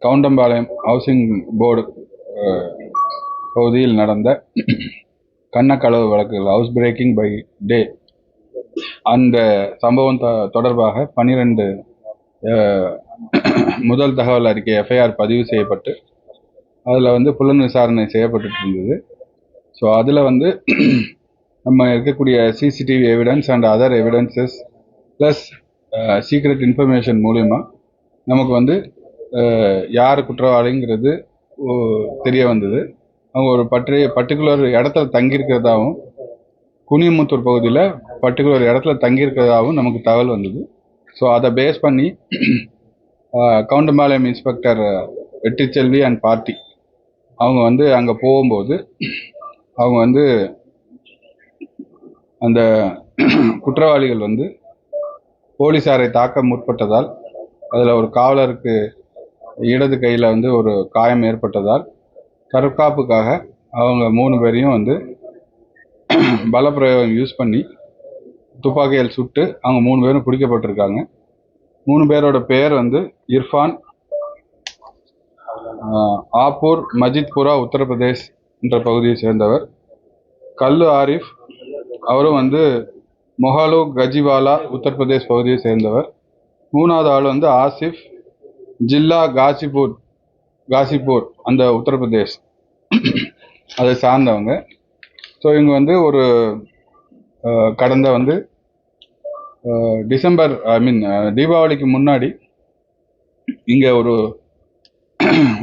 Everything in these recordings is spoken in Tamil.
கவுண்டம்பாளையம் ஹவுசிங் போர்டு பகுதியில் நடந்த கன்னக்களவு வழக்குகள், ஹவுஸ் பிரேக்கிங் பை டே, அந்த சம்பவம் தொடர்பாக 12 முதல் தகவல் அறிக்கை எஃப்ஐஆர் பதிவு செய்யப்பட்டு அதில் புலன் விசாரணை செய்யப்பட்டு இருந்தது. ஸோ அதில் நம்ம இருக்கக்கூடிய CCTV evidence and other evidences plus secret information மூலிமா நமக்கு யார் குற்றவாளிங்கிறது தெரிய வந்தது. அவங்க ஒரு பர்டிகுலர் இடத்துல தங்கியிருக்கிறதாகவும், குனியமுத்தூர் பகுதியில் பர்டிகுலர் இடத்துல தங்கியிருக்கிறதாகவும் நமக்கு தகவல் வந்தது. ஸோ அதை பேஸ் பண்ணி Kavundampalayam inspector Vetrichelvi and party அவங்க அங்கே போகும்போது அவங்க அந்த குற்றவாளிகள் போலீஸாரை தாக்க முற்பட்டதால், அதில் ஒரு காவலருக்கு இடது கையில் ஒரு காயம் ஏற்பட்டதால் தற்காப்புக்காக அவங்க 3 பேரையும் பலப்பிரயோகம் யூஸ் பண்ணி துப்பாக்கியால் சுட்டு அவங்க 3 பேரும் பிடிக்கப்பட்டிருக்காங்க. 3 பேரோட பெயர் இர்ஃபான், ஆப்பூர் மஜித்புரா உத்தரப்பிரதேஷ் என்ற பகுதியை சேர்ந்தவர். கல்லு ஆரிஃப், அவரும் மொஹாலோ கஜிவாலா உத்தரப்பிரதேஷ் பகுதியை சேர்ந்தவர். 3வது ஆள் ஆசிஃப், ஜில்லா காசிப்பூர் அந்த உத்தரப்பிரதேஷ் அதை சார்ந்தவங்க. ஸோ இவங்க ஒரு கடந்த டிசம்பர் தீபாவளிக்கு முன்னாடி இங்கே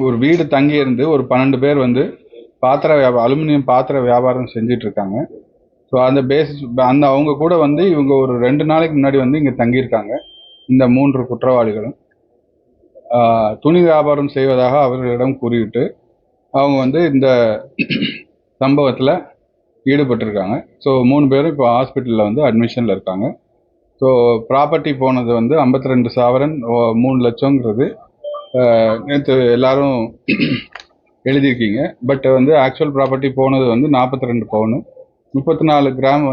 ஒரு வீடு தங்கியிருந்து ஒரு 12 பேர் அலுமினியம் பாத்திர வியாபாரம் செஞ்சிட்டு இருக்காங்க. ஸோ அந்த அவங்க கூட இவங்க ஒரு 2 நாளைக்கு முன்னாடி இங்கே தங்கியிருக்காங்க. இந்த 3 குற்றவாளிகளும் துணி வியாபாரம் செய்வதாக அவர்களிடம் கூறிவிட்டு அவங்க இந்த சம்பவத்தில் ஈடுபட்டிருக்காங்க. ஸோ 3 பேரும் இப்போ ஹாஸ்பிட்டலில் அட்மிஷனில் இருக்காங்க. ஸோ ப்ராப்பர்ட்டி போனது 52 சவரன் 3 லட்சங்கிறது நேற்று எல்லாரும் எழுதியிருக்கீங்க. பட் ஆக்சுவல் ப்ராப்பர்ட்டி போனது 42 பவுனு, 34 கிராம்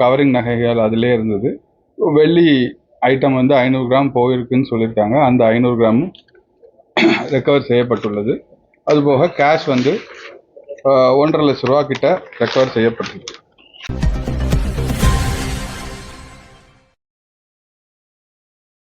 கவரிங் நகைகள் அதிலே இருந்தது. வெள்ளி ஐட்டம் 500 கிராம் போயிருக்குன்னு சொல்லியிருக்காங்க. அந்த 500 கிராமும் ரெக்கவர் செய்யப்பட்டுள்ளது. அதுபோக கேஷ் 1.5 லட்ச ரூபா கிட்ட ரெக்கவர் செய்யப்பட்டிருக்கு.